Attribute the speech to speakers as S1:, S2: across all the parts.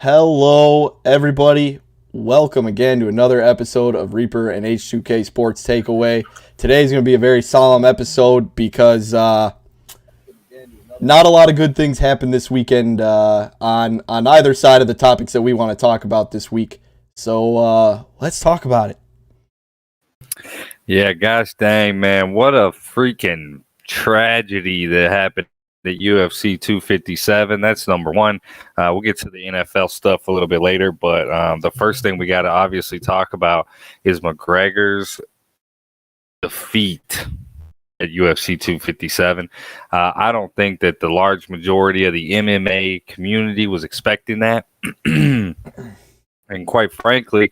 S1: Hello, everybody. Welcome again to another episode of Reaper and H2K Sports Takeaway. Today's going to be a very solemn episode because not a lot of good things happened this weekend on either side of the topics that we want to talk about this week. So let's talk about it.
S2: Yeah, gosh dang, man. What a freaking tragedy that happened at UFC 257. That's number one. We'll get to the NFL stuff a little bit later, but the first thing we got to obviously talk about is McGregor's defeat at UFC 257. I don't think that the large majority of the MMA community was expecting that. And quite frankly,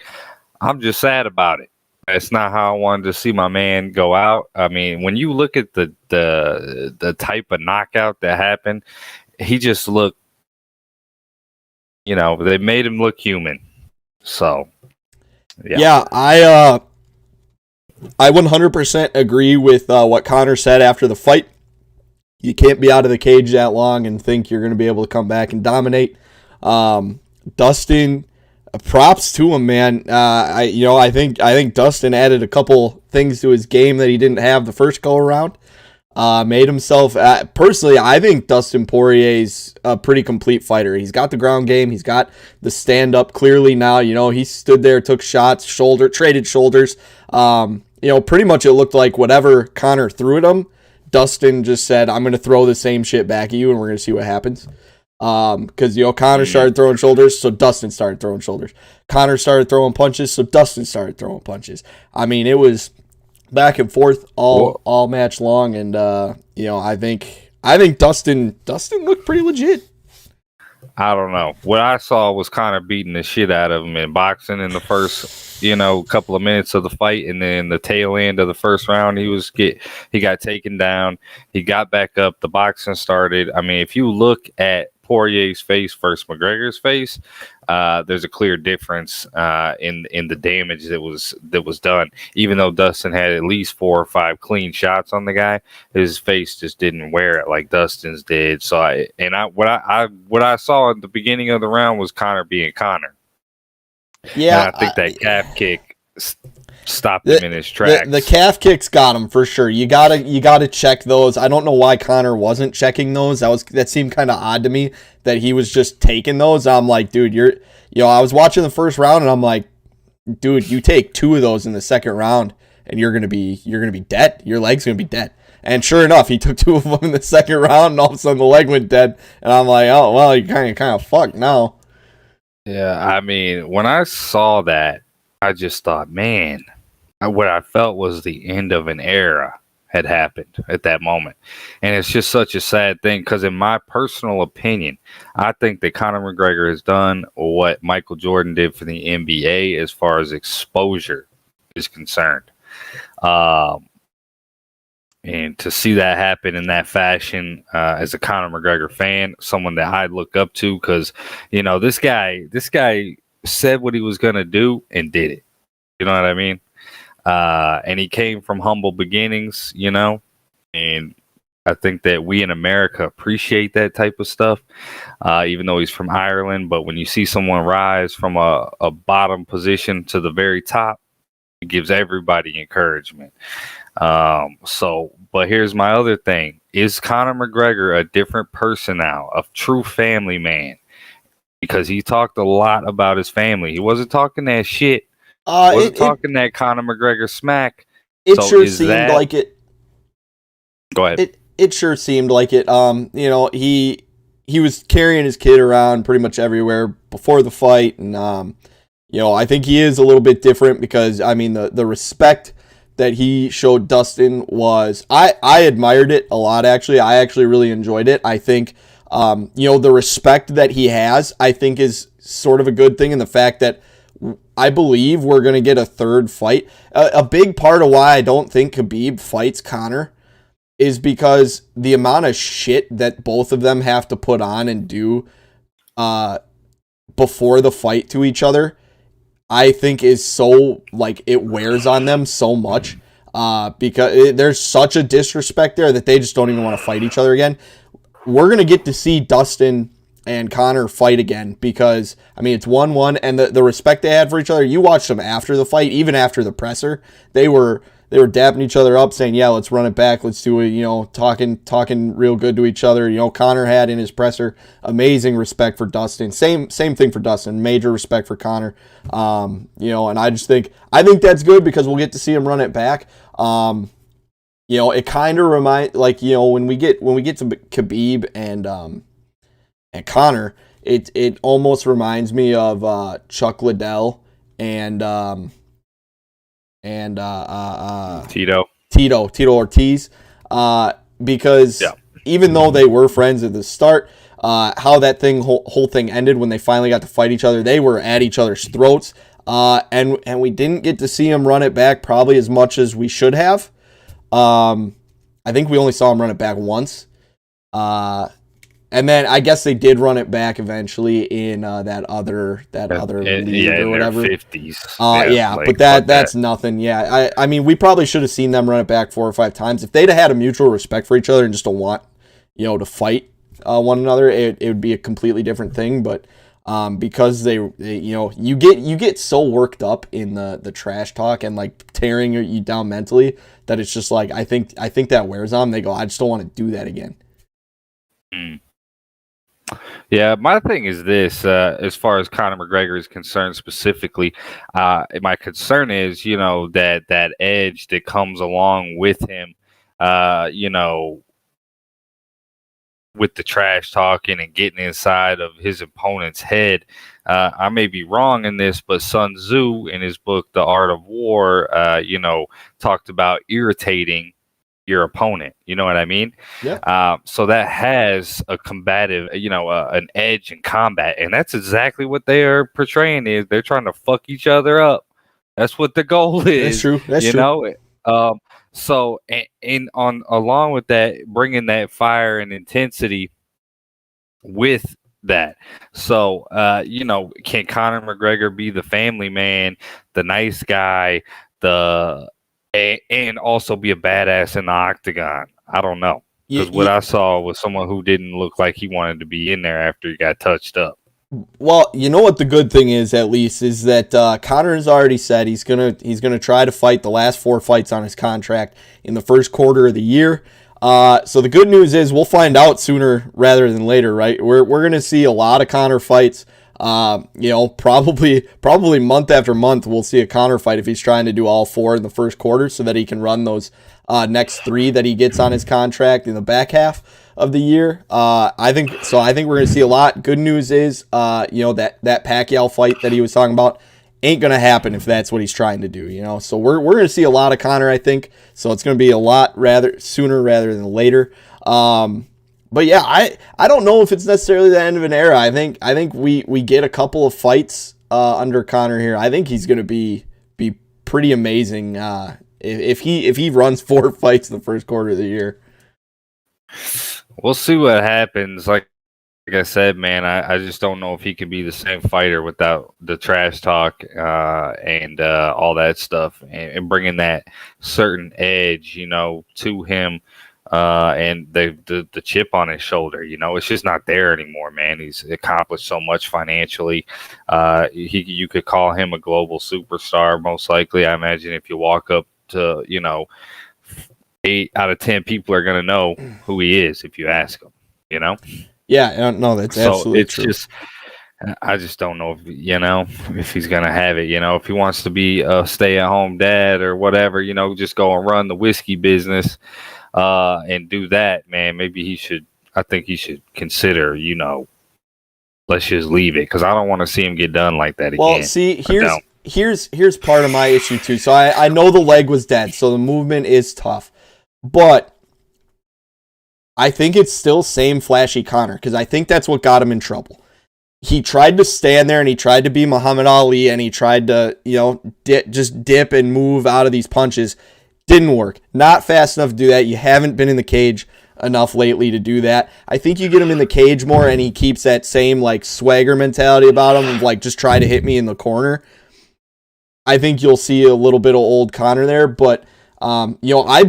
S2: I'm just sad about it. That's not how I wanted to see my man go out. I mean, when you look at the type of knockout that happened, he just looked, they made him look human. So,
S1: yeah I 100% agree with what Connor said after the fight. You can't be out of the cage that long and think you're going to be able to come back and dominate. Dustin, props to him, man. I think Dustin added a couple things to his game that he didn't have the first go around. Made himself. Personally, I think Dustin Poirier's a pretty complete fighter. He's got the ground game. He's got the stand up clearly now. He stood there, took shots, traded shoulders. Pretty much it looked like whatever Connor threw at him, Dustin just said, "I'm going to throw the same shit back at you, and we're going to see what happens." Because Connor started throwing shoulders, so Dustin started throwing shoulders. Connor started throwing punches, so Dustin started throwing punches. I mean, it was back and forth all match long, and I think Dustin looked pretty legit.
S2: I don't know. What I saw was Connor beating the shit out of him in boxing in the first, couple of minutes of the fight, and then the tail end of the first round, he got taken down. He got back up. The boxing started. I mean, if you look at Poirier's face versus McGregor's face, there's a clear difference in the damage that was done. Even though Dustin had at least 4 or 5 clean shots on the guy, his face just didn't wear it like Dustin's did. So what I saw at the beginning of the round was Connor being Connor.
S1: Yeah,
S2: and I think that calf kick stopped him in his tracks.
S1: The calf kicks got him for sure. You gotta check those. I don't know why Connor wasn't checking those. That seemed kind of odd to me that he was just taking those. I'm like, dude, I was watching the first round and I'm like, dude, you take 2 of those in the second round and you're gonna be dead. Your leg's gonna be dead. And sure enough, he took 2 of them in the second round and all of a sudden the leg went dead. And I'm like, oh well, you kind of fucked now.
S2: Yeah, I mean, when I saw that, I just thought, man, what I felt was the end of an era had happened at that moment. And it's just such a sad thing because, in my personal opinion, I think that Conor McGregor has done what Michael Jordan did for the NBA as far as exposure is concerned. And to see that happen in that fashion, as a Conor McGregor fan, someone that I look up to, because this guy said what he was gonna do and did it. You know what I mean? And he came from humble beginnings, and I think that we in America appreciate that type of stuff, even though he's from Ireland. But when you see someone rise from a bottom position to the very top, it gives everybody encouragement. But here's my other thing. Is Conor McGregor a different person now, a true family man? Because he talked a lot about his family. He wasn't talking that shit. Wasn't talking that Conor McGregor smack.
S1: It sure seemed like it.
S2: Go ahead.
S1: It sure seemed like it. He was carrying his kid around pretty much everywhere before the fight, and I think he is a little bit different because the respect that he showed Dustin was I admired it a lot. Actually, I actually really enjoyed it. I think the respect that he has, I think, is sort of a good thing, and the fact that I believe we're going to get a third fight. A big part of why I don't think Khabib fights Conor is because the amount of shit that both of them have to put on and do before the fight to each other, I think is so, it wears on them so much because there's such a disrespect there that they just don't even want to fight each other again. We're going to get to see Dustin and Conor fight again because, it's 1-1, and the respect they had for each other, you watched them after the fight, even after the presser, they were dapping each other up, saying, yeah, let's run it back, let's do it, talking real good to each other. Conor had in his presser amazing respect for Dustin. Same thing for Dustin, major respect for Conor. And I think that's good because we'll get to see him run it back. It kind of reminds, when we get to Khabib and Conor, it almost reminds me of Chuck Liddell and Tito Ortiz, because even though they were friends at the start, how that whole thing ended when they finally got to fight each other, they were at each other's throats, and we didn't get to see him run it back probably as much as we should have. I think we only saw him run it back once. And then I guess they did run it back eventually in that other league or whatever.
S2: In their 50s.
S1: But that's nothing. Yeah, we probably should have seen them run it back 4 or 5 times. If they'd have had a mutual respect for each other and just don't want, to fight one another, it would be a completely different thing. But because they you get so worked up in the trash talk and tearing you down mentally that it's just I think that wears on them. They go, I just don't want to do that again.
S2: Yeah, my thing is this, as far as Conor McGregor is concerned specifically, my concern is, that edge that comes along with him, with the trash talking and getting inside of his opponent's head. I may be wrong in this, but Sun Tzu in his book, The Art of War, talked about irritating your opponent. You know what I mean?
S1: Yeah.
S2: So that has a combative, an edge in combat, and that's exactly what they are portraying. Is they're trying to fuck each other up. That's what the goal is.
S1: That's true. That's true.
S2: So along with that, bringing that fire and intensity with that. So can Conor McGregor be the family man, the nice guy, and also be a badass in the octagon? I don't know. Because what I saw was someone who didn't look like he wanted to be in there after he got touched up.
S1: Well, you know what the good thing is, at least, is that Conor has already said he's gonna try to fight the last 4 fights on his contract in the first quarter of the year. So the good news is we'll find out sooner rather than later, right? We're gonna see a lot of Conor fights. Probably month after month we'll see a Conor fight if he's trying to do all 4 in the first quarter so that he can run those next 3 that he gets on his contract in the back half of the year. I think we're going to see a lot. Good news is that Pacquiao fight that he was talking about ain't gonna happen if that's what he's trying to do, you know. So we're gonna see a lot of Conor, I think. So it's gonna be a lot rather sooner rather than later. But yeah, I don't know if it's necessarily the end of an era. I think we get a couple of fights under Conor here. I think he's gonna be pretty amazing if he runs 4 fights in the first quarter of the year.
S2: We'll see what happens. Like I said, man, I just don't know if he can be the same fighter without the trash talk and all that stuff, and bringing that certain edge, you know, to him, and the chip on his shoulder. You know, it's just not there anymore, man. He's accomplished so much financially. You could call him a global superstar, most likely. I imagine if you walk up to, you know, 8 out of 10 people are going to know who he is if you ask them, you know?
S1: Yeah, no, that's absolutely
S2: it's
S1: true.
S2: Just, I just don't know if, you know, if he's going to have it, you know, if he wants to be a stay-at-home dad or whatever, you know, just go and run the whiskey business and do that, man. Maybe I think he should consider, you know, let's just leave it, because I don't want to see him get done like that again.
S1: Well, see, here's part of my issue too. So I know the leg was dead, so the movement is tough. But I think it's still same flashy Conor, because I think that's what got him in trouble. He tried to stand there and he tried to be Muhammad Ali, and he tried to, you know, just dip and move out of these punches. Didn't work. Not fast enough to do that. You haven't been in the cage enough lately to do that. I think you get him in the cage more and he keeps that same like swagger mentality about him of like, just try to hit me in the corner. I think you'll see a little bit of old Conor there, but you know, I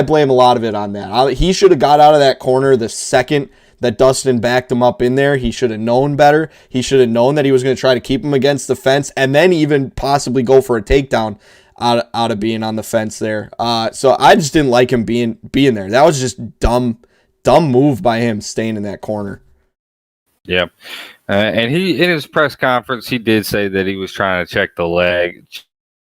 S1: blame a lot of it on that. He should have got out of that corner the second that Dustin backed him up in there. He should have known better. He should have known that he was going to try to keep him against the fence and then even possibly go for a takedown out of being on the fence there. So I just didn't like him being there. That was just dumb move by him staying in that corner.
S2: Yeah. And he, in his press conference, he did say that he was trying to check the leg,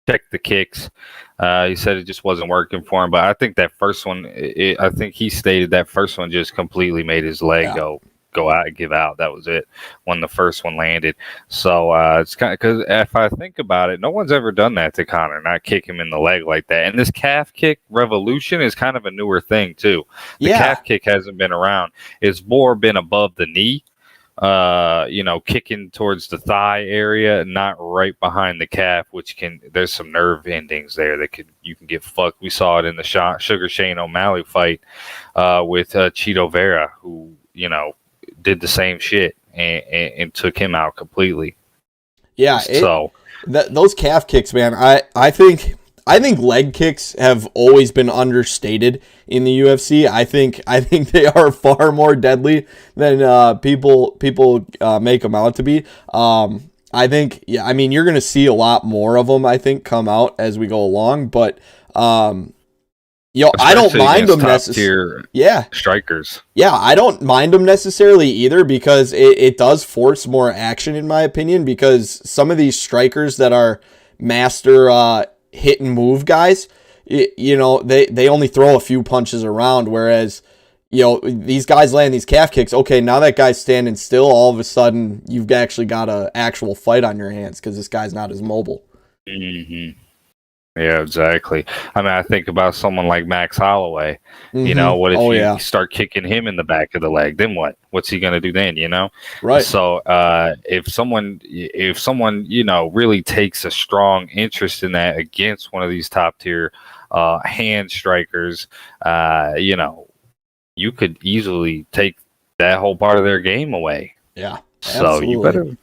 S2: check the kicks. He said it just wasn't working for him. But I think that first one, I think he stated that first one just completely made his leg go out and give out. That was it when the first one landed. So it's kind of, because if I think about it, no one's ever done that to Conor, not kick him in the leg like that. And this calf kick revolution is kind of a newer thing too. The calf kick hasn't been around. It's more been above the knee. You know, kicking towards the thigh area, not right behind the calf, which there's some nerve endings there that you can get fucked. We saw it in the Sugar Shane O'Malley fight with Cheeto Vera, who, you know, did the same shit and took him out completely. Yeah,
S1: those calf kicks, man. I think leg kicks have always been understated in the UFC. I think they are far more deadly than people make them out to be. I think, yeah, I mean, you're going to see a lot more of them, I think, come out as we go along. But, you know, I don't mind them necessarily. Yeah.
S2: Strikers.
S1: Yeah, I don't mind them necessarily either, because it does force more action, in my opinion, because some of these strikers that are master hit and move guys, you know, they only throw a few punches around, whereas, you know, these guys land these calf kicks. Okay, now that guy's standing still, all of a sudden you've actually got an actual fight on your hands because this guy's not as mobile.
S2: Mm-hmm. Yeah, exactly. I mean, I think about someone like Max Holloway. Mm-hmm. You know, what if you start kicking him in the back of the leg? Then what? What's he going to do then, you know?
S1: Right.
S2: So if someone, you know, really takes a strong interest in that against one of these top tier hand strikers, you know, you could easily take that whole part of their game away.
S1: Yeah.
S2: So absolutely. You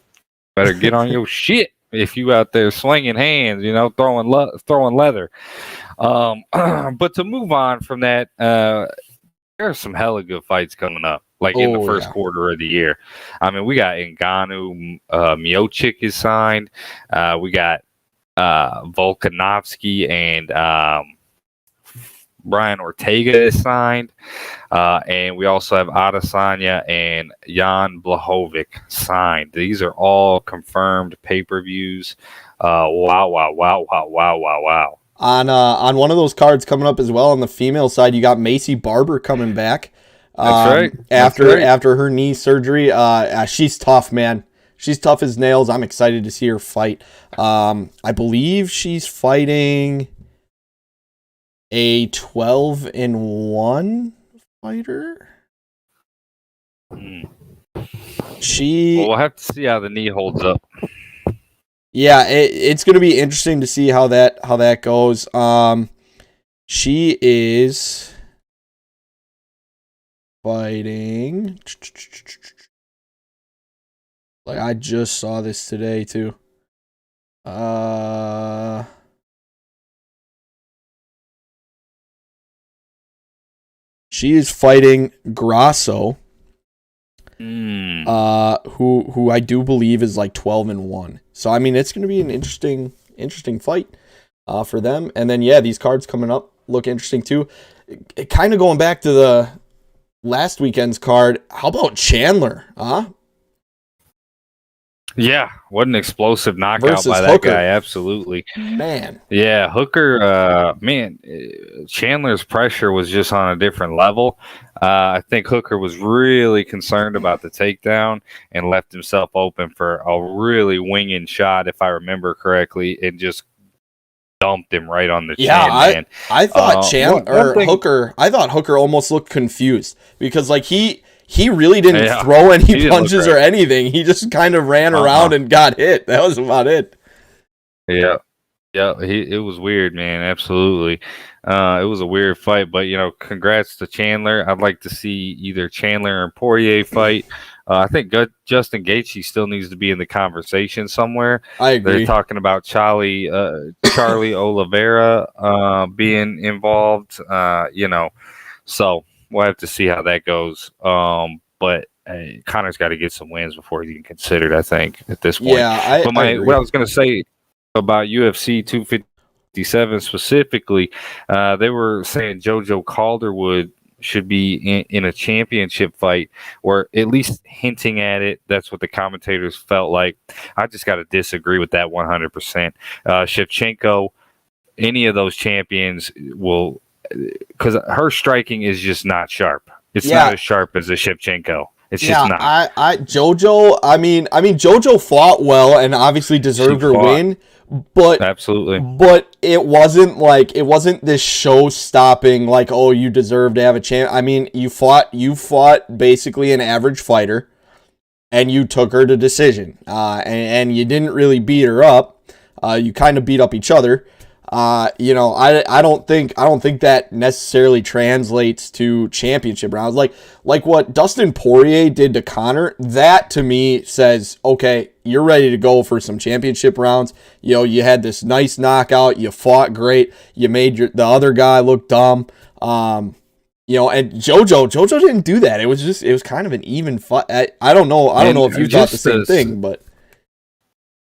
S2: better get on your shit. If you out there slinging hands, you know, throwing leather. But to move on from that, there are some hella good fights coming up, like in the first quarter of the year. I mean, we got Ngannou, Miocic is signed. We got Volkanovski and Brian Ortega is signed. And we also have Adesanya and Jan Blachowicz signed. These are all confirmed pay-per-views. Wow.
S1: On one of those cards coming up as well on the female side, you got Macy Barber coming back.
S2: That's right.
S1: After her knee surgery. She's tough, man. she's tough as nails. I'm excited to see her fight. I believe she's fighting a 12-1 fighter.
S2: Well, we'll have to see how the knee holds up.
S1: Yeah, it's going to be interesting to see how that goes. She is fighting. Like, I just saw this today too. She is fighting Grasso. Who I do believe is like 12-1. So I mean, it's going to be an interesting fight for them. And then these cards coming up look interesting too. Kind of going back to the last weekend's card. How about Chandler?
S2: Yeah, what an explosive knockout
S1: versus
S2: by that
S1: Hooker.
S2: guy. Absolutely.
S1: Man.
S2: Yeah, Hooker, Chandler's pressure was just on a different level. I think Hooker was really concerned about the takedown and left himself open for a really winging shot, if I remember correctly, and just dumped him right on the chin, man.
S1: I thought Hooker. I thought Hooker almost looked confused because like he really didn't throw any punches or anything. He just kind of ran around and got hit. That was about it.
S2: Yeah. It was weird, man. Absolutely. It was a weird fight, but congrats to Chandler. I'd like to see either Chandler or Poirier fight. I think Justin Gaethje still needs to be in the conversation somewhere.
S1: I agree.
S2: They're talking about Charlie Oliveira being involved. So we'll have to see how that goes. But Connor's got to get some wins before he can consider it, I think, at this point.
S1: Yeah,
S2: what I was going to say about UFC 257 specifically, they were saying JoJo Calderwood should be in a championship fight, or at least hinting at it. That's what the commentators felt like. I just got to disagree with that 100%. Shevchenko, any of those champions will, because her striking is just not sharp. It's not as sharp as a Shevchenko. It's just not.
S1: JoJo. I mean, JoJo fought well and obviously deserved her win. But
S2: absolutely,
S1: but it wasn't this show-stopping like, oh, you deserve to have a chance. I mean, you fought basically an average fighter, and you took her to decision. And you didn't really beat her up. You kind of beat up each other. I don't think that necessarily translates to championship rounds. Like what Dustin Poirier did to Conor, that to me says, okay, you're ready to go for some championship rounds. You had this nice knockout, you fought great, you made the other guy look dumb. And JoJo didn't do that. It was kind of an even fight. I don't know if you thought the same thing, but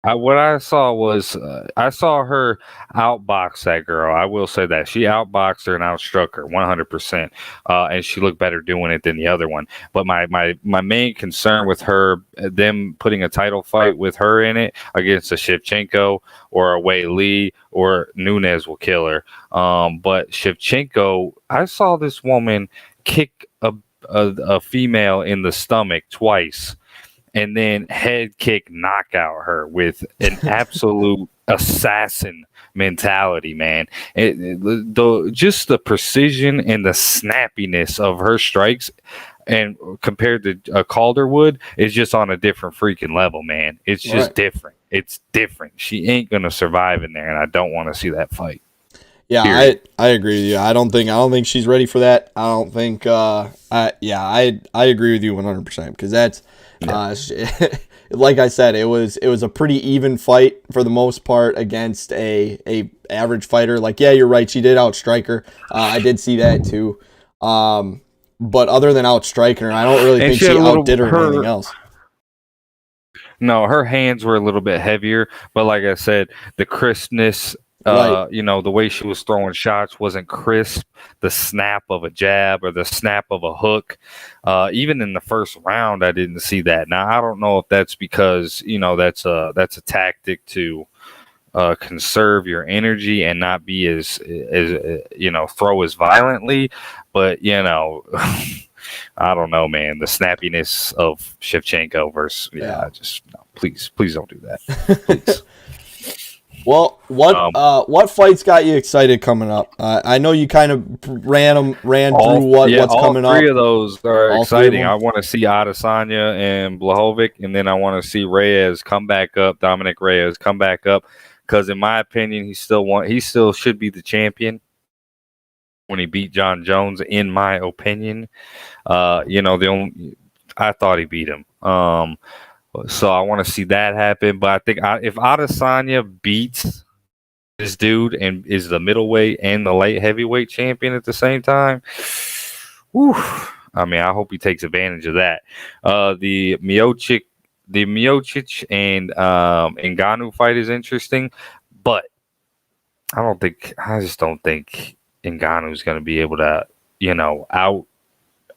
S2: what I saw was I saw her outbox that girl. I will say that she outboxed her and outstruck her 100%, and she looked better doing it than the other one. But my main concern with her, them putting a title fight with her in it against a Shevchenko or a Wei Lee or Nunes will kill her. But Shevchenko, I saw this woman kick a female in the stomach twice, and then head kick knockout her with an absolute assassin mentality, man. Just the precision and the snappiness of her strikes, and compared to Calderwood, is just on a different freaking level, man. It's just different. It's different. She ain't gonna survive in there, and I don't want to see that fight.
S1: Yeah, I agree with you. I don't think she's ready for that. I don't think. I agree with you 100% because that's. Like I said, it was a pretty even fight for the most part against a average fighter. Like, yeah, you're right. She did outstrike her. I did see that too. But other than outstriking her, I don't really think she outdid her in anything else.
S2: No, her hands were a little bit heavier, but like I said, the crispness.
S1: Right.
S2: The way she was throwing shots wasn't crisp. The snap of a jab or the snap of a hook, even in the first round, I didn't see that. Now I don't know if that's because that's a tactic to conserve your energy and not be as throw as violently, but I don't know, man. The snappiness of Shevchenko versus please don't do that. Please.
S1: Well, what fights got you excited coming up? I know you kind of ran through what's coming up.
S2: All three of those are exciting. I
S1: them?
S2: want to see Adesanya and Blachowicz, and then I want to see Reyes come back up. Dominic Reyes come back up, because in my opinion, he still should be the champion when he beat John Jones. In my opinion, I thought he beat him. So I want to see that happen. But I think if Adesanya beats this dude and is the middleweight and the light heavyweight champion at the same time, whew, I mean, I hope he takes advantage of that. The Miocic and Ngannou fight is interesting, but I just don't think Ngannou is going to be able to,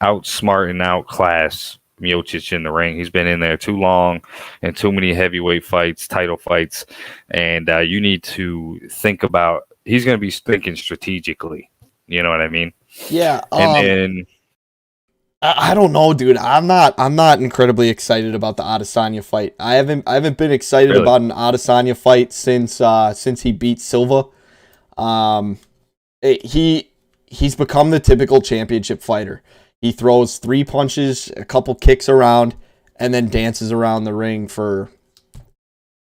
S2: outsmart and outclass Miocic in the ring. He's been in there too long and too many heavyweight fights, title fights, and you need to think about. He's going to be thinking strategically. You know what I mean?
S1: Yeah.
S2: And then
S1: I don't know, dude. I'm not incredibly excited about the Adesanya fight. I haven't been excited about an Adesanya fight since he beat Silva. He's become the typical championship fighter. He throws 3 punches, a couple kicks around, and then dances around the ring for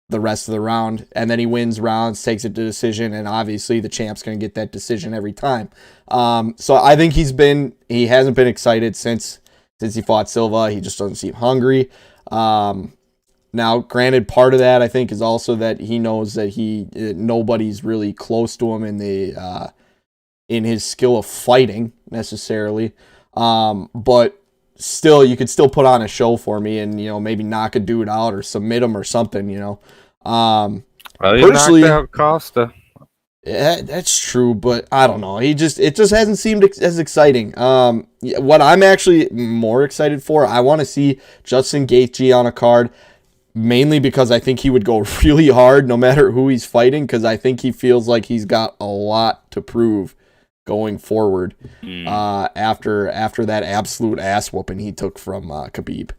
S1: the rest of the round. And then he wins rounds, takes it to decision, and obviously the champ's going to get that decision every time. So I think he hasn't been excited since he fought Silva. He just doesn't seem hungry. Now, granted, part of that I think is also that he knows that nobody's really close to him in his skill of fighting necessarily. But still, you could still put on a show for me and, maybe knock a dude out or submit him or something,
S2: well,
S1: personally,
S2: knocked out Costa.
S1: Yeah, that's true, but I don't know. It just hasn't seemed as exciting. What I'm actually more excited for, I want to see Justin Gaethje on a card, mainly because I think he would go really hard no matter who he's fighting, because I think he feels like he's got a lot to prove going forward after that absolute ass whooping he took from Khabib.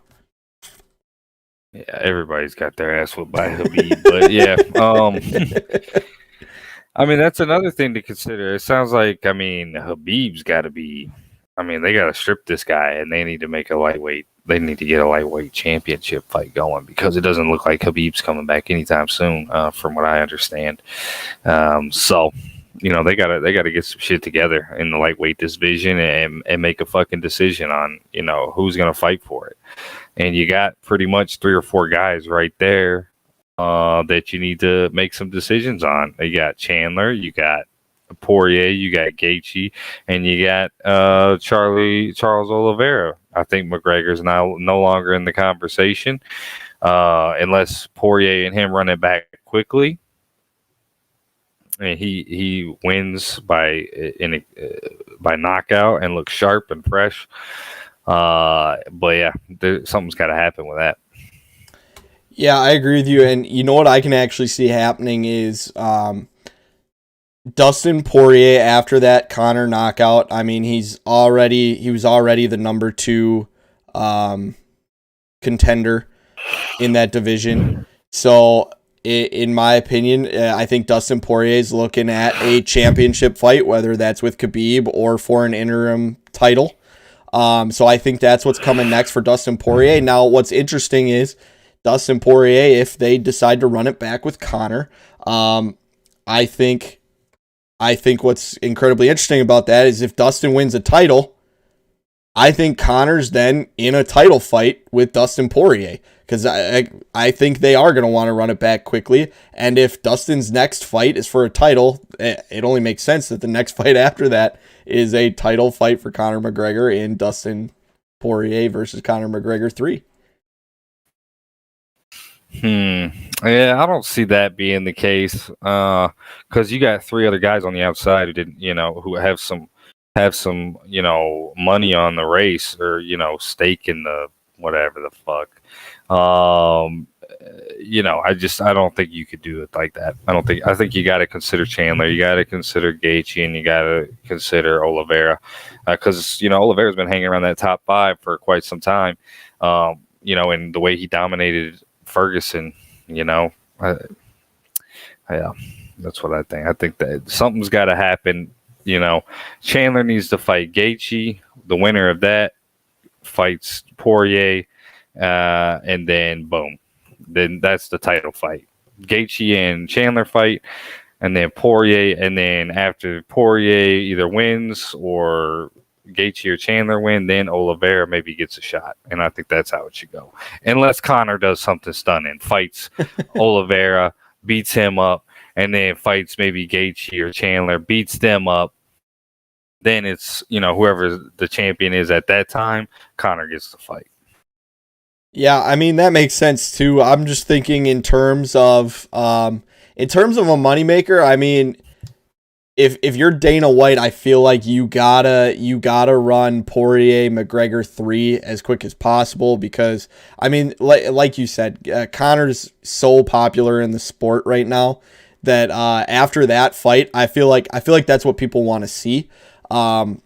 S2: Yeah, everybody's got their ass whooped by Khabib, but yeah. I mean, that's another thing to consider. It sounds like, Khabib's got to be. They got to strip this guy, and they need to make a lightweight. They need to get a lightweight championship fight going, because it doesn't look like Khabib's coming back anytime soon, from what I understand. So. They gotta get some shit together in the lightweight division and make a fucking decision on, who's gonna fight for it. And you got pretty much 3 or 4 guys right there that you need to make some decisions on. You got Chandler, you got Poirier, you got Gaethje, and you got Charles Oliveira. I think McGregor's now no longer in the conversation unless Poirier and him run it back quickly. And he wins by knockout and looks sharp and fresh. But yeah, something's got to happen with that.
S1: Yeah, I agree with you. And you know what I can actually see happening is Dustin Poirier after that Conor knockout. He was already the number 2 contender in that division. So in my opinion, I think Dustin Poirier is looking at a championship fight, whether that's with Khabib or for an interim title. So I think that's what's coming next for Dustin Poirier. Now, what's interesting is Dustin Poirier, if they decide to run it back with Conor, I think what's incredibly interesting about that is if Dustin wins a title, I think Conor's then in a title fight with Dustin Poirier, because I think they are going to want to run it back quickly. And if Dustin's next fight is for a title, it only makes sense that the next fight after that is a title fight for Conor McGregor in Dustin Poirier versus Conor McGregor 3.
S2: Yeah, I don't see that being the case, because you got 3 other guys on the outside who didn't, who have some money on the race or stake in the whatever the fuck. I don't think you could do it like that. I think you got to consider Chandler, you got to consider Gaethje, and you got to consider Oliveira, because Oliveira's been hanging around that top 5 for quite some time. And the way he dominated Ferguson, yeah, that's what I think. I think that something's got to happen. Chandler needs to fight Gaethje. The winner of that fights Poirier, and then boom. Then that's the title fight. Gaethje and Chandler fight, and then Poirier, and then after Poirier either wins or Gaethje or Chandler win, then Oliveira maybe gets a shot. And I think that's how it should go. Unless Conor does something stunning, fights Oliveira, beats him up, and then fights maybe Gaethje or Chandler, beats them up. Then it's, whoever the champion is at that time, Conor gets the fight.
S1: Yeah, I mean, that makes sense too. I'm just thinking in terms of a moneymaker. I mean, if you're Dana White, I feel like you gotta run Poirier McGregor 3 as quick as possible, because I mean, like you said, Conor's so popular in the sport right now that after that fight, I feel like that's what people want to see. So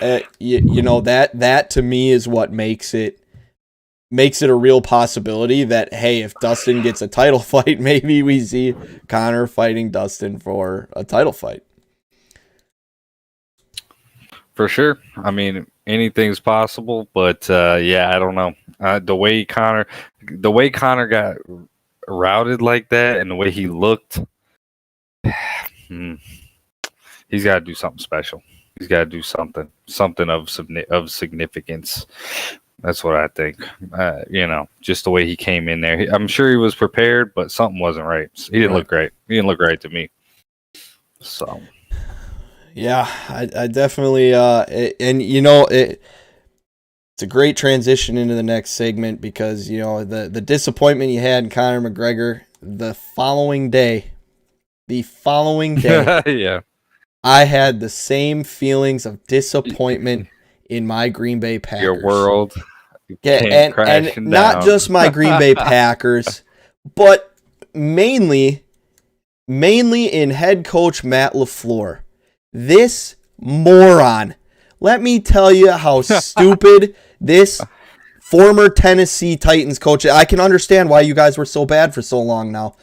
S1: that to me is what makes it a real possibility that, hey, if Dustin gets a title fight, maybe we see Conor fighting Dustin for a title fight.
S2: For sure. I mean, anything's possible, but I don't know. The way Conor got routed like that, and the way he looked, he's got to do something special. He's got to do something of significance. That's what I think. Just the way he came in there. I'm sure he was prepared, but something wasn't right. He didn't look great. He didn't look right to me. So,
S1: yeah, I definitely. It's a great transition into the next segment, because the disappointment you had in Conor McGregor the following day.
S2: Yeah,
S1: I had the same feelings of disappointment in my Green Bay Packers.
S2: Your world.
S1: And not just my Green Bay Packers, but mainly in head coach Matt LaFleur. This moron. Let me tell you how stupid this former Tennessee Titans coach. I can understand why you guys were so bad for so long now.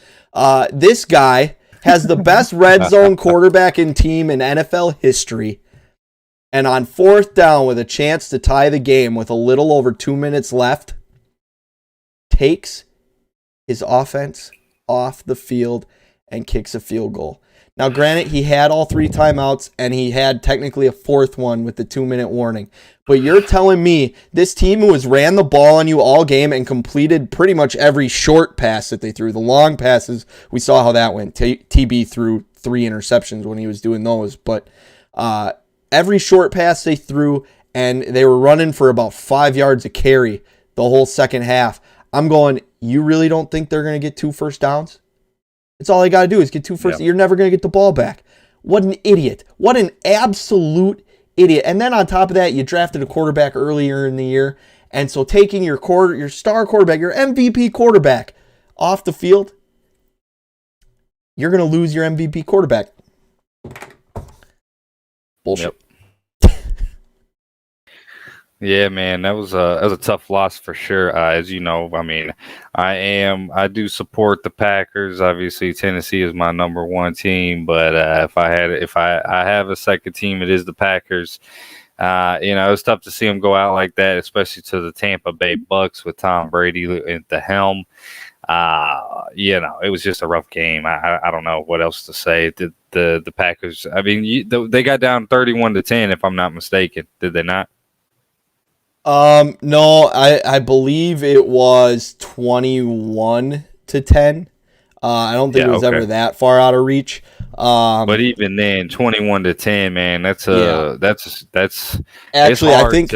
S1: This guy has the best red zone quarterback in team in NFL history. And on 4th down with a chance to tie the game with a little over 2 minutes left, takes his offense off the field and kicks a field goal. Now, granted, he had all 3 timeouts, and he had technically a 4th one with the 2-minute warning. But you're telling me this team who has ran the ball on you all game and completed pretty much every short pass that they threw, the long passes, we saw how that went. TB threw 3 interceptions when he was doing those. But every short pass they threw, and they were running for about 5 yards a carry the whole second half. I'm going, you really don't think they're going to get 2 first downs? It's all they got to do is get 2 first. Yep. You're never going to get the ball back. What an idiot. What an absolute idiot. And then on top of that, you drafted a quarterback earlier in the year. And so taking your star quarterback, your MVP quarterback off the field, you're going to lose your MVP quarterback. Bullshit.
S2: Yep. Yeah, man, that was a tough loss for sure. As you know, I mean, I do support the Packers. Obviously, Tennessee is my number 1 team, but if I have a second team, it is the Packers. It's tough to see them go out like that, especially to the Tampa Bay Bucks with Tom Brady at the helm. It was just a rough game. I don't know what else to say. The Packers, I mean, they got down 31-10, if I'm not mistaken. Did they not?
S1: No, I believe it was 21-10. I don't think it was ever that far out of reach.
S2: But even then, 21-10, man, that's
S1: actually, I think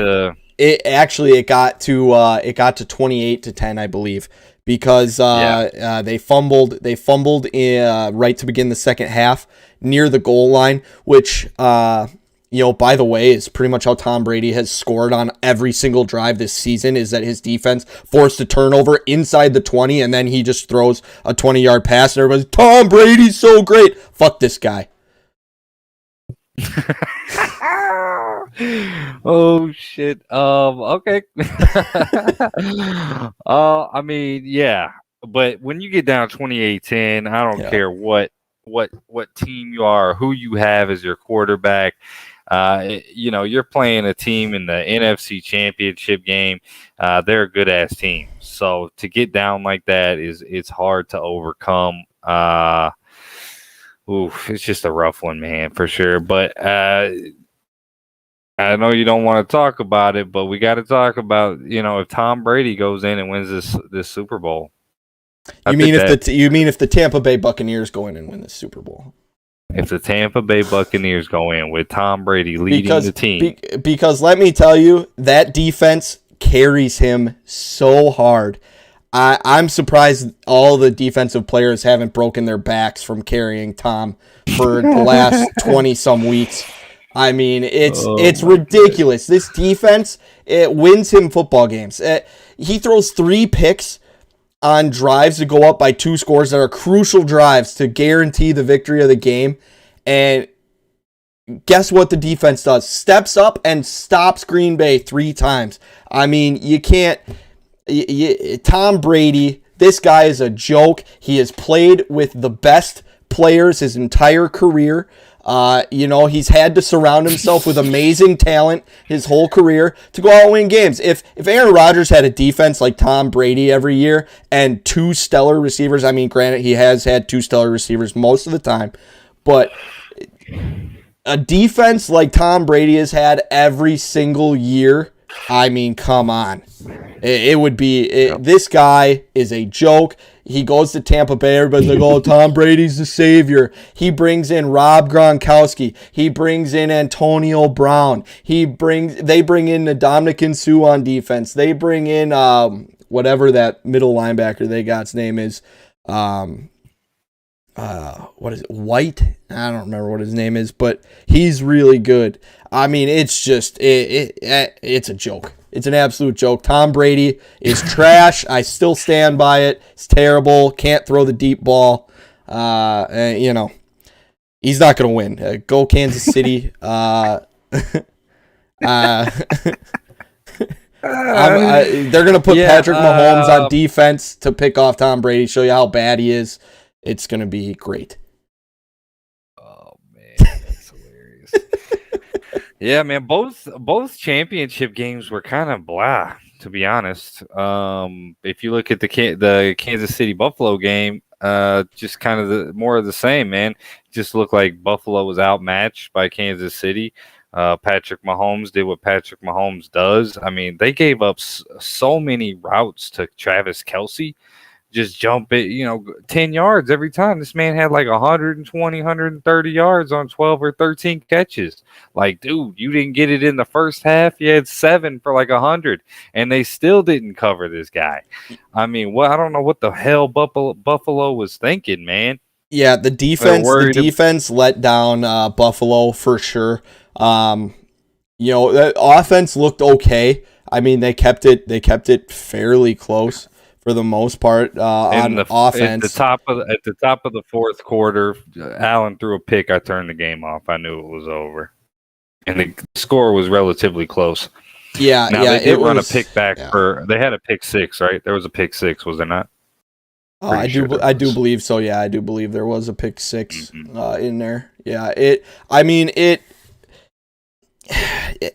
S1: it got to 28-10, I believe, because they fumbled right to begin the second half near the goal line, which by the way, is pretty much how Tom Brady has scored on every single drive this season, is that his defense forced a turnover inside the 20, and then he just throws a 20-yard pass, and everybody's, Tom Brady's so great. Fuck this guy.
S2: Oh shit. Okay. I mean, yeah. But when you get down 28-10, I don't care what team you are, or who you have as your quarterback. You're playing a team in the NFC Championship game. They're a good ass team. So to get down like that it's hard to overcome. It's just a rough one, man, for sure. But I know you don't want to talk about it, but we got to talk about, if Tom Brady goes in and wins this Super Bowl.
S1: You mean if the Tampa Bay Buccaneers go in and win the Super Bowl?
S2: If the Tampa Bay Buccaneers go in with Tom Brady leading the team.
S1: Because let me tell you, that defense carries him so hard. I'm surprised all the defensive players haven't broken their backs from carrying Tom for the last 20-some weeks. I mean, it's ridiculous. This defense, it wins him football games. He throws 3 picks on drives to go up by 2 scores that are crucial drives to guarantee the victory of the game. And guess what the defense does? Steps up and stops Green Bay 3 times. I mean, you can't... Tom Brady, this guy is a joke. He has played with the best players his entire career. He's had to surround himself with amazing talent his whole career to go out and win games. If Aaron Rodgers had a defense like Tom Brady every year and 2 stellar receivers, I mean, granted, he has had 2 stellar receivers most of the time, but a defense like Tom Brady has had every single year, I mean, come on. It would be... This guy is a joke. He goes to Tampa Bay. Everybody's like, oh, Tom Brady's the savior. He brings in Rob Gronkowski. He brings in Antonio Brown. They bring in Ndamukong Suh on defense. They bring in whatever that middle linebacker they got's name is. What is it? White? I don't remember what his name is, but he's really good. I mean, it's just it's a joke. It's an absolute joke. Tom Brady is trash. I still stand by it. It's terrible. Can't throw the deep ball. He's not going to win. Go Kansas City. They're going to put Patrick Mahomes on defense to pick off Tom Brady, show you how bad he is. It's going to be great.
S2: Oh, man. That's hilarious. Yeah, man. Both championship games were kind of blah, to be honest. If you look at the Kansas City Buffalo game, just kind of more of the same, man. Just looked like Buffalo was outmatched by Kansas City. Patrick Mahomes did what Patrick Mahomes does. I mean, they gave up so many routes to Travis Kelce. Just jump it, 10 yards every time. This man had like 120, 130 yards on 12 or 13 catches. Like, dude, you didn't get it in the first half. You had 7 for like 100, and they still didn't cover this guy. I mean, I don't know what the hell Buffalo was thinking, man.
S1: Yeah, the defense let down Buffalo for sure. The offense looked okay. I mean, they kept it fairly close for the most part on offense.
S2: At the top of the fourth quarter, Allen threw a pick. I turned the game off. I knew it was over, and the score was relatively close.
S1: Yeah,
S2: now, they did run a pick back for. They had a pick 6, right? There was a pick 6, was there not?
S1: I do believe so. Yeah, I do believe there was a pick 6 in there. Yeah,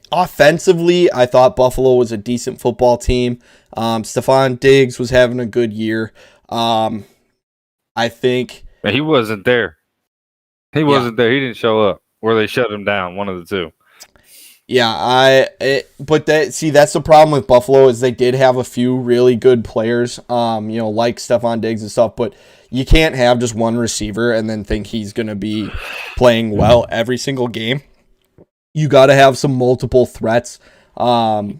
S1: offensively, I thought Buffalo was a decent football team. Stephon Diggs was having a good year. I think
S2: he wasn't there. He wasn't there. He didn't show up, or they shut him down. One of the two.
S1: Yeah, that's the problem with Buffalo is they did have a few really good players, like Stephon Diggs and stuff, but you can't have just one receiver and then think he's going to be playing well every single game. You got to have some multiple threats, because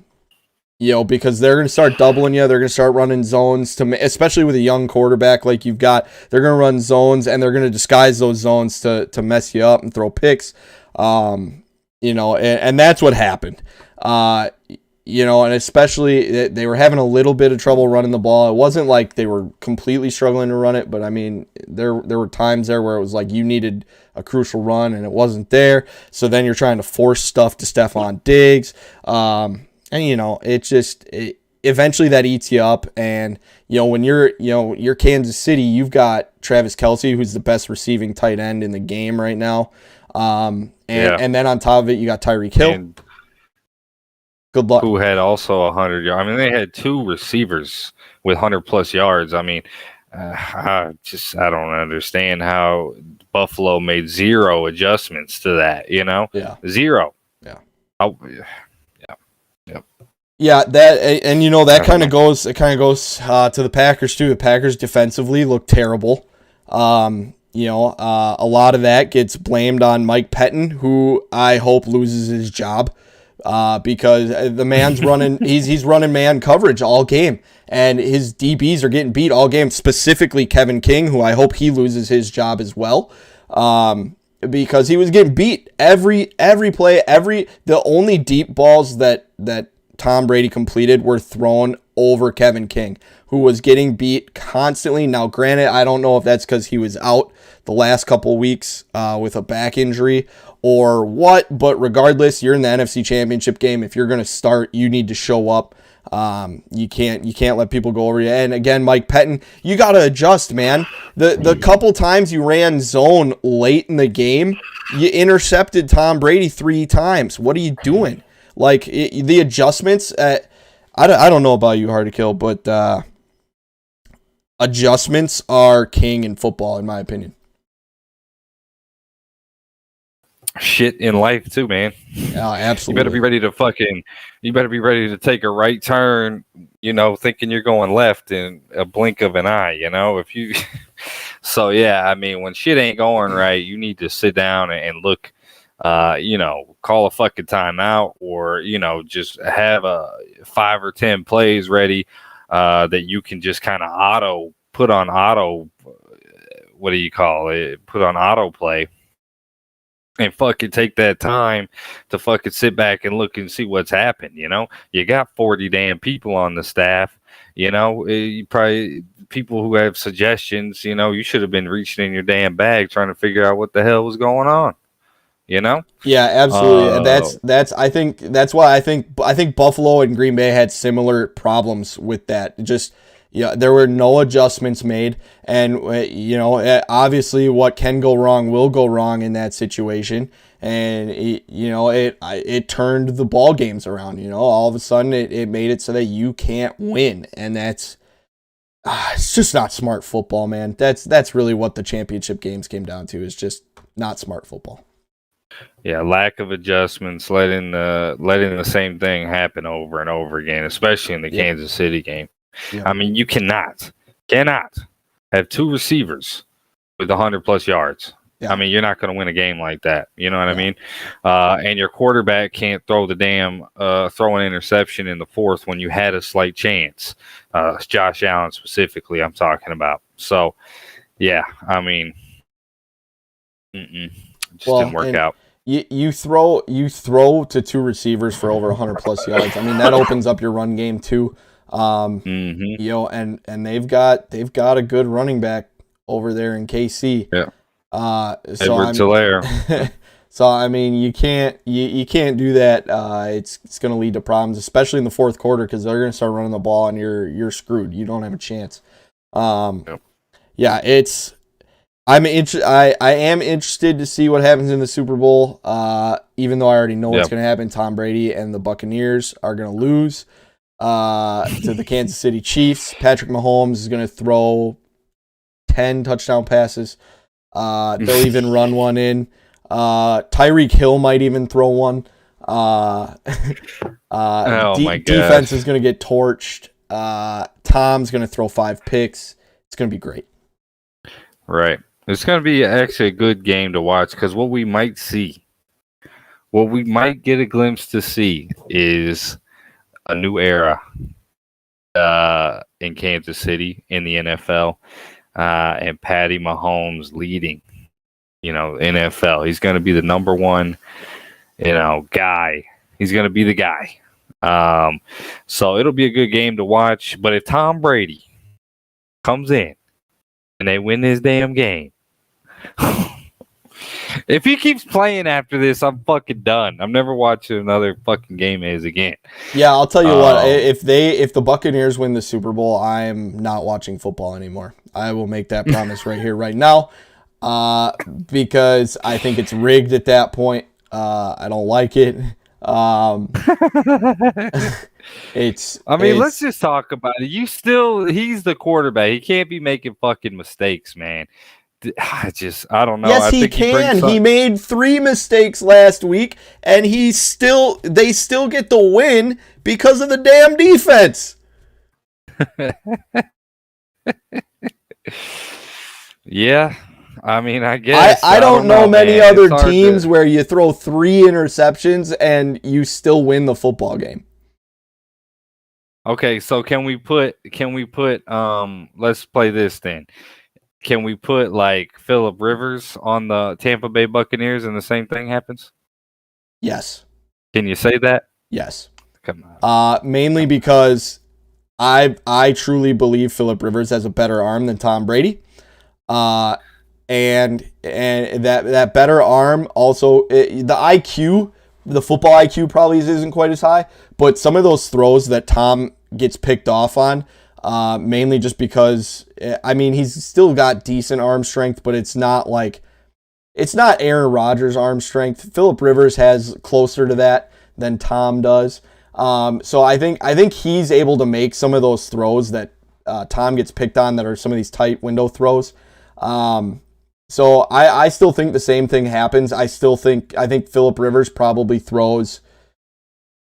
S1: they're going to start doubling you. They're going to start running zones, especially with a young quarterback like you've got. They're going to run zones, and they're going to disguise those zones to mess you up and throw picks. and that's what happened. And especially they were having a little bit of trouble running the ball. It wasn't like they were completely struggling to run it, but I mean, there were times there where it was like you needed a crucial run and it wasn't there. So then you're trying to force stuff to Stephon Diggs. Eventually that eats you up. And, when you're Kansas City, you've got Travis Kelce, who's the best receiving tight end in the game right now. And then on top of it, you got Tyreek Hill. Good luck.
S2: Who had also 100 yards. I mean, they had two receivers with 100-plus yards. I mean, I don't understand how Buffalo made zero adjustments to that,
S1: Yeah.
S2: Zero.
S1: Yeah.
S2: Yeah,
S1: that kind of goes to the Packers too. The Packers defensively look terrible. A lot of that gets blamed on Mike Pettin, who I hope loses his job. Because the man's running, he's running man coverage all game, and his DBs are getting beat all game. Specifically, Kevin King, who I hope he loses his job as well, because he was getting beat every play. The only deep balls that Tom Brady completed were thrown over Kevin King, who was getting beat constantly. Now, granted, I don't know if that's because he was out the last couple weeks with a back injury or what, but regardless, you're in the NFC Championship game. If you're going to start, you need to show up. You can't let people go over you. And again, Mike Pettin, you got to adjust, man. The couple times you ran zone late in the game, you intercepted Tom Brady 3 times. What are you doing? Like the adjustments, I don't know about you, Hard to Kill, but adjustments are king in football, in my opinion.
S2: Shit in life too, man.
S1: Yeah, absolutely.
S2: You better be ready to take a right turn, thinking you're going left in a blink of an eye, if you so yeah, I mean, when shit ain't going right, you need to sit down and look, call a fucking timeout, or just have a 5 or 10 plays ready that you can just kind of put on autoplay. And fucking take that time to fucking sit back and look and see what's happened. You got 40 damn people on the staff. You probably people who have suggestions. You should have been reaching in your damn bag trying to figure out what the hell was going on.
S1: Yeah, absolutely. I think that's why I think Buffalo and Green Bay had similar problems with that. Just. Yeah, there were no adjustments made, and obviously what can go wrong will go wrong in that situation, and it turned the ball games around. All of a sudden it made it so that you can't win, and that's it's just not smart football, man. That's really what the championship games came down to, is just not smart football.
S2: Yeah, lack of adjustments, letting the same thing happen over and over again, especially in the Kansas City game. Yeah. I mean, you cannot have 2 receivers with 100-plus yards. Yeah. I mean, you're not going to win a game like that. You know what I mean? And your quarterback can't throw an interception in the 4th when you had a slight chance. Josh Allen specifically, I'm talking about. So, yeah, I mean, it just didn't work out.
S1: You throw to 2 receivers for over 100-plus yards. I mean, that opens up your run game too. And they've got a good running back over there in KC.
S2: Yeah.
S1: So I mean, you can't do that. It's going to lead to problems, especially in the 4th quarter, because they're going to start running the ball and you're screwed. You don't have a chance. Yeah, I am interested to see what happens in the Super Bowl. Even though I already know what's going to happen, Tom Brady and the Buccaneers are going to lose to the Kansas City Chiefs. Patrick Mahomes is going to throw 10 touchdown passes. They'll even run one in. Tyreek Hill might even throw one. Defense is going to get torched. Tom's going to throw 5 picks. It's going to be great.
S2: Right. It's going to be actually a good game to watch, because what we might get a glimpse to see is a new era in Kansas City in the NFL, and Patty Mahomes leading, NFL. He's going to be the number 1 guy. He's going to be the guy. So it'll be a good game to watch. But if Tom Brady comes in and they win this damn game, if he keeps playing after this, I'm fucking done. I'm never watching another fucking game of his again.
S1: Yeah, I'll tell you what. If the Buccaneers win the Super Bowl, I'm not watching football anymore. I will make that promise right here, right now, because I think it's rigged at that point. I don't like it.
S2: Let's just talk about it. He's the quarterback. He can't be making fucking mistakes, man. I don't know.
S1: Yes, he can. He made 3 mistakes last week, and they still get the win because of the damn defense.
S2: Yeah. I guess.
S1: I don't know many other teams where you throw 3 interceptions and you still win the football game.
S2: Okay, so can we put let's play this then. Can we put like Phillip Rivers on the Tampa Bay Buccaneers and the same thing happens?
S1: Yes.
S2: Can you say that?
S1: Yes.
S2: Come on.
S1: Mainly because I truly believe Phillip Rivers has a better arm than Tom Brady. And that better arm also, the football IQ probably isn't quite as high, but some of those throws that Tom gets picked off on, mainly just because, he's still got decent arm strength, but it's not Aaron Rodgers' arm strength. Phillip Rivers has closer to that than Tom does. So I think he's able to make some of those throws that Tom gets picked on, that are some of these tight window throws. So I still think the same thing happens. I think Phillip Rivers probably throws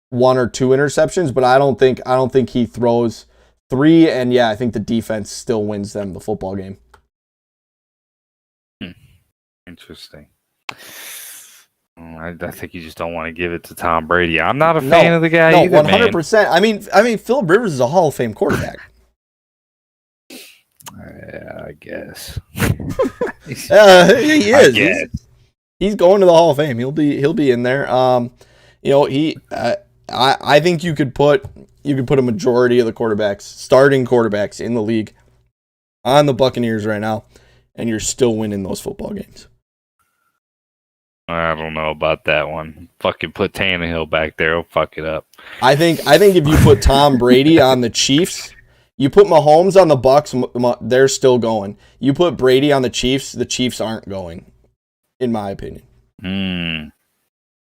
S1: 1 or 2 interceptions, but I don't think he throws 3. And yeah, I think the defense still wins them the football game.
S2: Interesting. I think you just don't want to give it to Tom Brady. I'm not a fan of the guy either,
S1: 100%. Man. Phillip Rivers is a Hall of Fame quarterback.
S2: Yeah, I guess.
S1: He is. He's going to the Hall of Fame. He'll be in there. I think you could put a majority of the starting quarterbacks in the league on the Buccaneers right now, and you're still winning those football games.
S2: I don't know about that one. Fucking put Tannehill back there. He'll fuck it up.
S1: I think if you put Tom Brady on the Chiefs, you put Mahomes on the Bucks, they're still going. You put Brady on the Chiefs aren't going, in my opinion.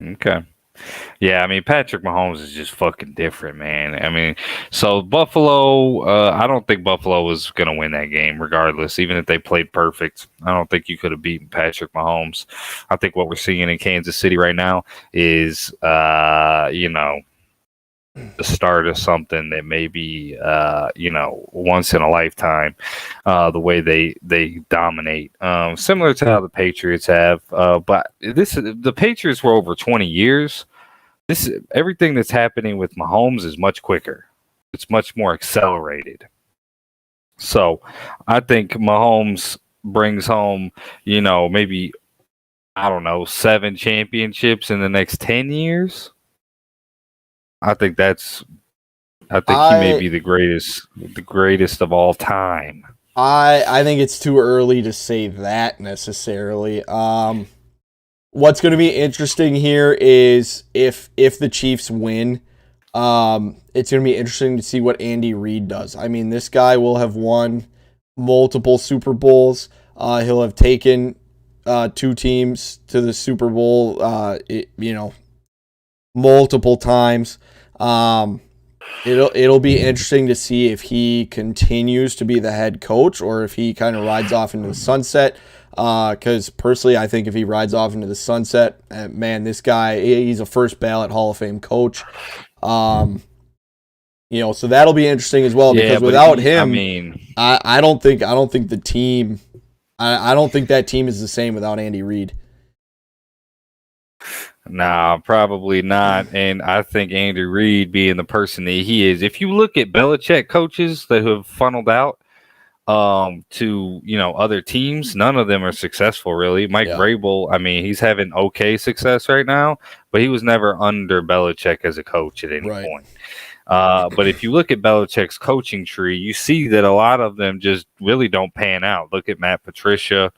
S2: Okay. Yeah, Patrick Mahomes is just fucking different, man. So Buffalo, I don't think Buffalo was going to win that game regardless, even if they played perfect. I don't think you could have beaten Patrick Mahomes. I think what we're seeing in Kansas City right now is, the start of something that may be, once in a lifetime, the way they dominate. Similar to how the Patriots have, but the Patriots were over 20 years. Everything that's happening with Mahomes is much quicker. It's much more accelerated. So I think Mahomes brings home, maybe, 7 championships in the next 10 years. I think he may be the greatest of all time.
S1: I think it's too early to say that necessarily. What's going to be interesting here is if the Chiefs win, it's going to be interesting to see what Andy Reid does. This guy will have won multiple Super Bowls. He'll have taken 2 teams to the Super Bowl, multiple times. It'll be interesting to see if he continues to be the head coach or if he kind of rides off into the sunset. Because personally, I think if he rides off into the sunset, man, this guy, he's a first ballot Hall of Fame coach. So that'll be interesting as well, because without him, I don't think the team, I don't think that team is the same without Andy Reid.
S2: Nah, probably not. And I think Andy Reid, being the person that he is, if you look at Belichick coaches that have funneled out, to other teams, none of them are successful really. Mike Vrabel, I mean, he's having okay success right now, but he was never under Belichick as a coach at any point. But if you look at Belichick's coaching tree, you see that a lot of them just really don't pan out. Look at Matt Patricia.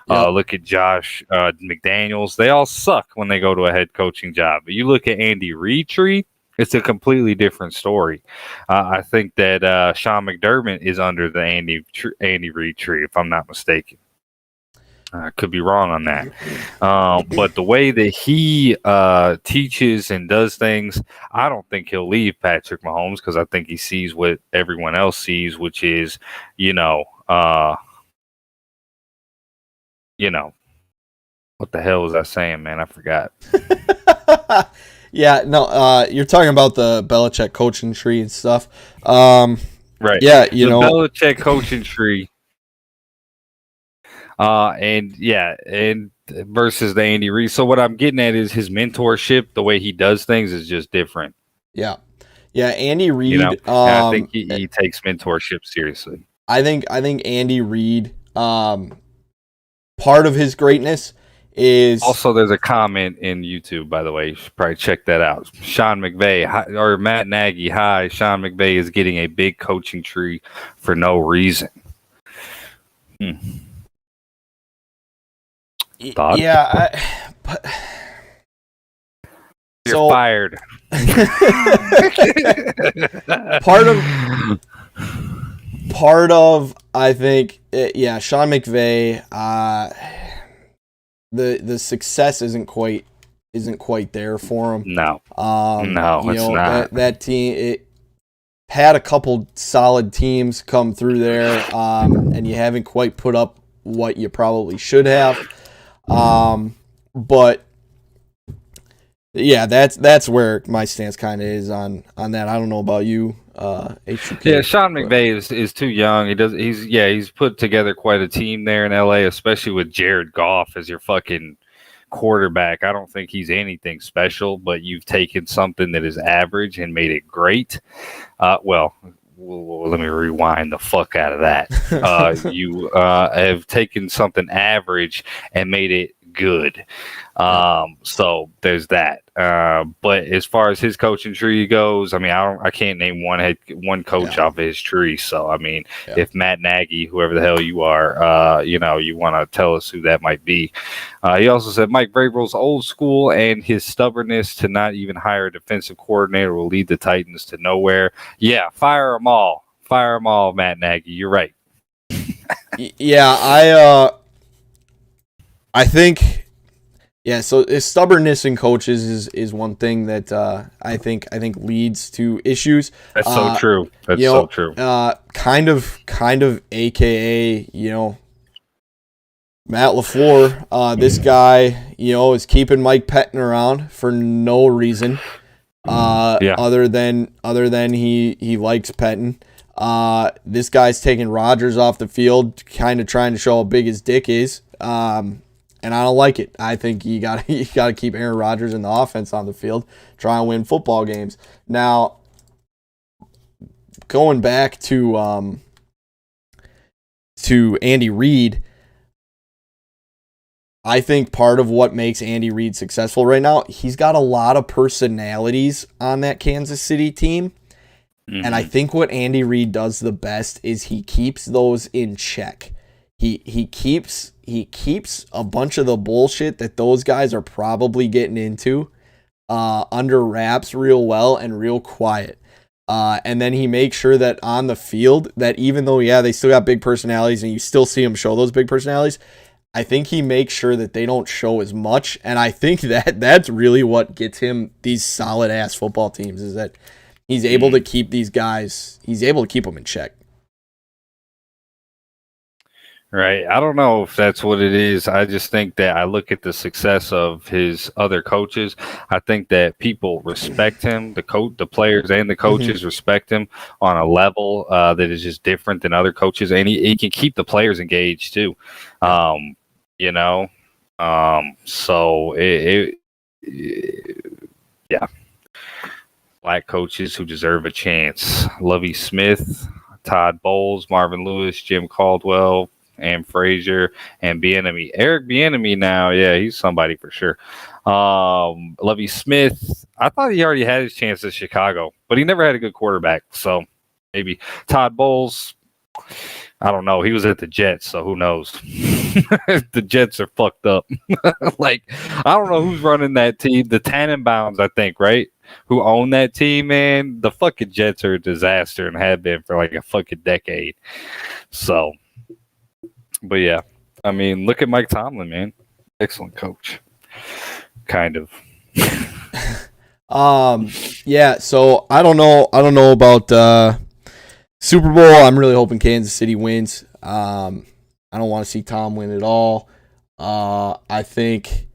S2: Look at Josh McDaniels. They all suck when they go to a head coaching job. But you look at Andy Reid tree, it's a completely different story. I think that Sean McDermott is under the Andy Reid tree, if I'm not mistaken. I could be wrong on that. But the way that he teaches and does things, I don't think he'll leave Patrick Mahomes because I think he sees what everyone else sees, which is, what the hell was I saying, man? I forgot.
S1: Yeah, no, you're talking about the Belichick coaching tree and stuff.
S2: Right.
S1: Yeah,
S2: the Belichick coaching tree. And versus the Andy Reid. So what I'm getting at is his mentorship, the way he does things is just different.
S1: Yeah. Andy Reid.
S2: I think he takes mentorship seriously.
S1: I think Andy Reid. Part of his greatness is
S2: also there's a comment in YouTube, by the way. You should probably check that out. Sean McVay or Matt Nagy. Hi, Sean McVay is getting a big coaching tree for no reason. Thought?
S1: Yeah,
S2: You're fired.
S1: part of I think Sean McVay. The success isn't quite there for him.
S2: No, it's not.
S1: That team it had a couple solid teams come through there, and you haven't quite put up what you probably should have. But yeah, that's where my stance kind of is on that. I don't know about you, H2K.
S2: Yeah, Sean McVay is too young. He's put together quite a team there in LA, especially with Jared Goff as your fucking quarterback. I don't think he's anything special, but you've taken something that is average and made it great. Well, let me rewind the fuck out of that. You have taken something average and made it good. So there's that. But as far as his coaching tree goes, I mean, I can't name one coach off of his tree. So I mean, if Matt Nagy, whoever the hell you are, you want to tell us who that might be. He also said Mike Vrabel's old school and his stubbornness to not even hire a defensive coordinator will lead the Titans to nowhere. Yeah, fire them all, Matt Nagy. You're right.
S1: Yeah, I think, so stubbornness in coaches is one thing that I think leads to issues.
S2: That's so true. That's so true.
S1: Kind of, AKA, Matt LaFleur. This guy, is keeping Mike Pettin around for no reason, other than he likes Pettin. This guy's taking Rodgers off the field, kind of trying to show how big his dick is. And I don't like it. I think you got to keep Aaron Rodgers and the offense on the field, try and win football games. Now, going back to Andy Reid, I think part of what makes Andy Reid successful right now, he's got a lot of personalities on that Kansas City team. Mm-hmm. And I think what Andy Reid does the best is he keeps those in check. He keeps a bunch of the bullshit that those guys are probably getting into under wraps real well and real quiet. And then he makes sure that on the field that even though, they still got big personalities and you still see them show those big personalities, I think he makes sure that they don't show as much. And I think that's really what gets him these solid ass football teams is that he's able to keep these guys, he's able to keep them in check.
S2: Right. I don't know if that's what it is. I just think that I look at the success of his other coaches. I think that people respect him. The players and the coaches respect him on a level that is just different than other coaches. And he can keep the players engaged too. So black coaches who deserve a chance. Lovie Smith, Todd Bowles, Marvin Lewis, Jim Caldwell, and Frazier, and Bieniemy. Eric Bieniemy now, yeah, he's somebody for sure. Lovie Smith, I thought he already had his chance at Chicago, but he never had a good quarterback. So maybe Todd Bowles. I don't know. He was at the Jets, so who knows? The Jets are fucked up. Like, I don't know who's running that team. The Tannenbaums, I think, right? Who own that team, man? The fucking Jets are a disaster and have been for like a fucking decade. So, but yeah, I mean, look at Mike Tomlin, man. Excellent coach. Kind of.
S1: Yeah, so I don't know about Super Bowl. I'm really hoping Kansas City wins. I don't want to see Tom win at all. I think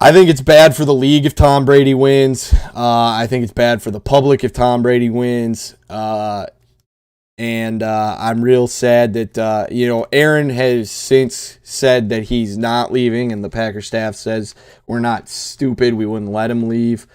S1: it's bad for the league if Tom Brady wins. I think it's bad for the public if Tom Brady wins. And I'm real sad that Aaron has since said that he's not leaving, and the Packers staff says we're not stupid. We wouldn't let him leave.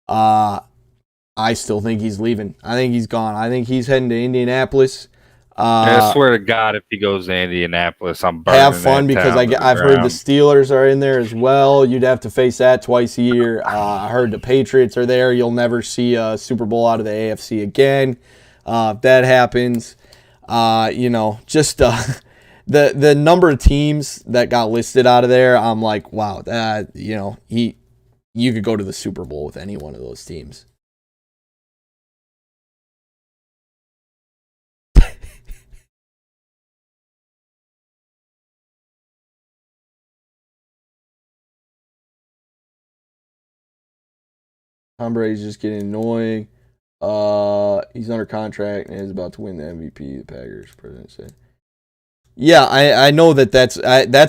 S1: I still think he's leaving. I think he's gone. I think he's heading to Indianapolis.
S2: I swear to God, if he goes to Indianapolis, I'm burning.
S1: Have fun because I've heard the Steelers are in there as well. You'd have to face that twice a year. I heard the Patriots are there. You'll never see a Super Bowl out of the AFC again. If that happens, just the number of teams that got listed out of there, I'm like, wow, you could go to the Super Bowl with any one of those teams. Tom Brady's just getting annoying. He's under contract and is about to win the MVP. The Packers president said. Yeah, I know that's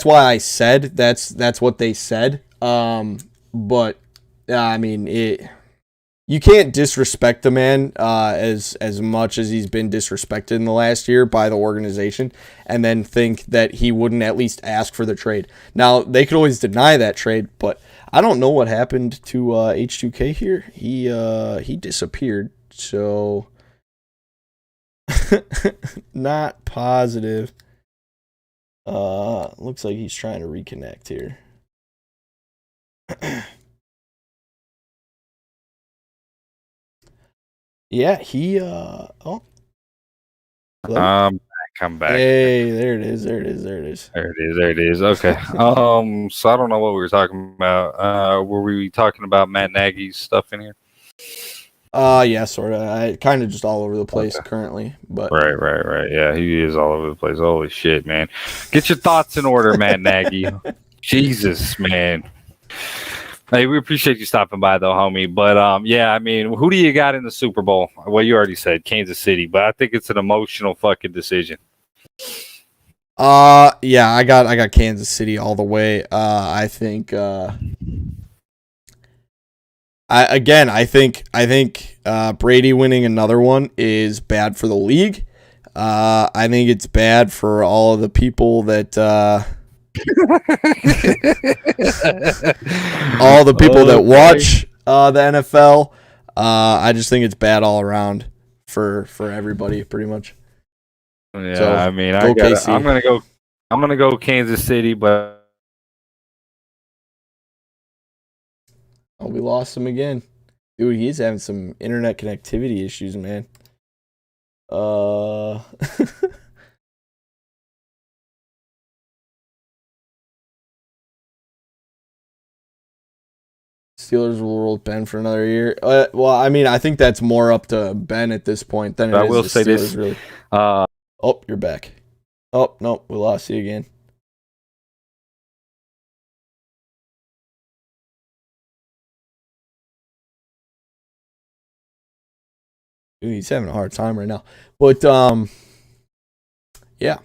S1: why I said that's what they said. But I mean you can't disrespect the man as much as he's been disrespected in the last year by the organization, and then think that he wouldn't at least ask for the trade. Now they could always deny that trade, but I don't know what happened to H2K here. He disappeared, so not positive. Looks like he's trying to reconnect here. Yeah, he oh.
S2: Come back.
S1: Hey, there it is.
S2: There it is. Okay. So I don't know what we were talking about. Were we talking about Matt Nagy's stuff in here?
S1: Yeah, sort of. I kind of just all over the place currently, but
S2: right. Yeah, he is all over the place. Holy shit, man! Get your thoughts in order, Matt Nagy. Jesus, man. Hey, we appreciate you stopping by, though, homie. But yeah, I mean, who do you got in the Super Bowl? Well, you already said Kansas City, but I think it's an emotional fucking decision.
S1: Yeah, I got Kansas City all the way. I think I think Brady winning another one is bad for the league. I think it's bad for all of the people that all the people that watch the NFL. I just think it's bad all around for everybody, pretty much.
S2: Yeah, so, I mean, I'm gonna go Kansas City, but
S1: we lost him again, dude. He's having some internet connectivity issues, man. Steelers will roll Ben for another year. Well, I mean, I think that's more up to Ben at this point than it is will say Steelers, this. Really. Oh, you're back. Oh, no, we lost you again. Dude, he's having a hard time right now. But yeah.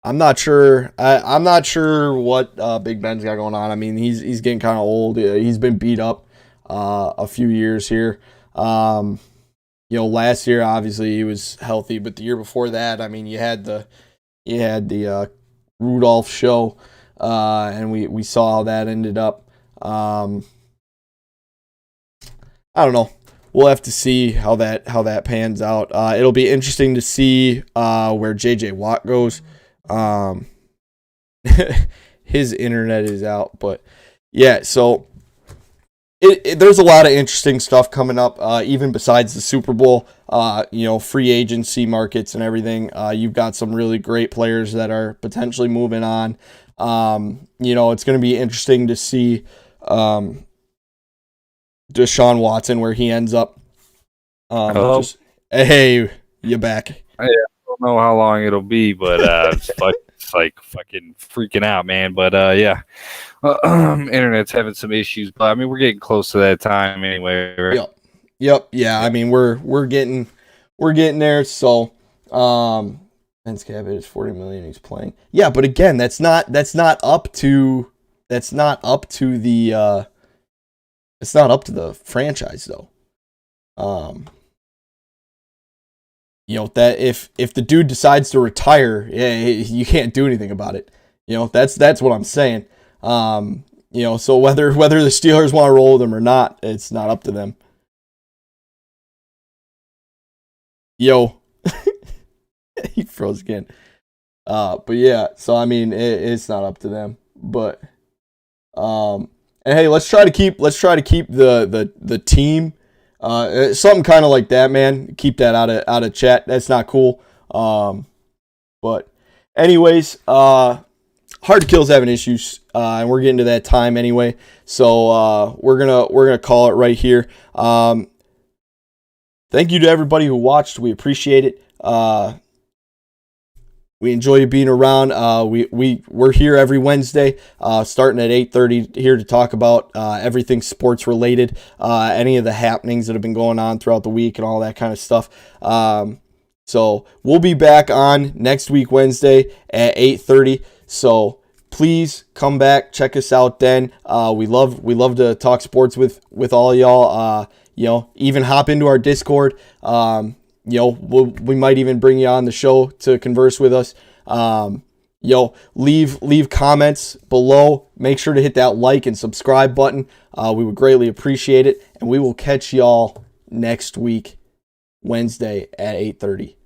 S1: I'm not sure. I'm not sure what Big Ben's got going on. I mean, he's getting kind of old. He's been beat up a few years here. Last year obviously he was healthy, but the year before that, I mean, you had the Rudolph show, and we saw how that ended up. I don't know. we'll have to see how that pans out. It'll be interesting to see where JJ Watt goes. His internet is out, but yeah, so there's a lot of interesting stuff coming up, even besides the Super Bowl, free agency markets and everything. You've got some really great players that are potentially moving on. It's going to be interesting to see Deshaun Watson, where he ends up. Hey, you back.
S2: I don't know how long it'll be, but it's like fucking freaking out, man. But internet's having some issues, but I mean we're getting close to that time anyway, right?
S1: Yep. Yeah, I mean we're getting there. So, Ben's cap is $40 million. He's playing. Yeah, but again, that's not up to the franchise though. That if the dude decides to retire, you can't do anything about it. That's what I'm saying. So whether the Steelers want to roll with him or not, it's not up to them. He froze again. But yeah, so I mean, it's not up to them. But and hey, let's try to keep the team. Something kind of like that, man. Keep that out of chat. That's not cool. But anyways, Hard to Kill's having issues, and we're getting to that time anyway. So we're gonna call it right here. Thank you to everybody who watched. We appreciate it. We enjoy you being around. We're here every Wednesday, starting at 8:30, here to talk about everything sports related, any of the happenings that have been going on throughout the week and all that kind of stuff. So we'll be back on next week Wednesday at 8:30. So please come back, check us out then. We love to talk sports with all of y'all. Even hop into our Discord. We might even bring you on the show to converse with us. Leave comments below. Make sure to hit that like and subscribe button. We would greatly appreciate it. And we will catch y'all next week, Wednesday at 8:30.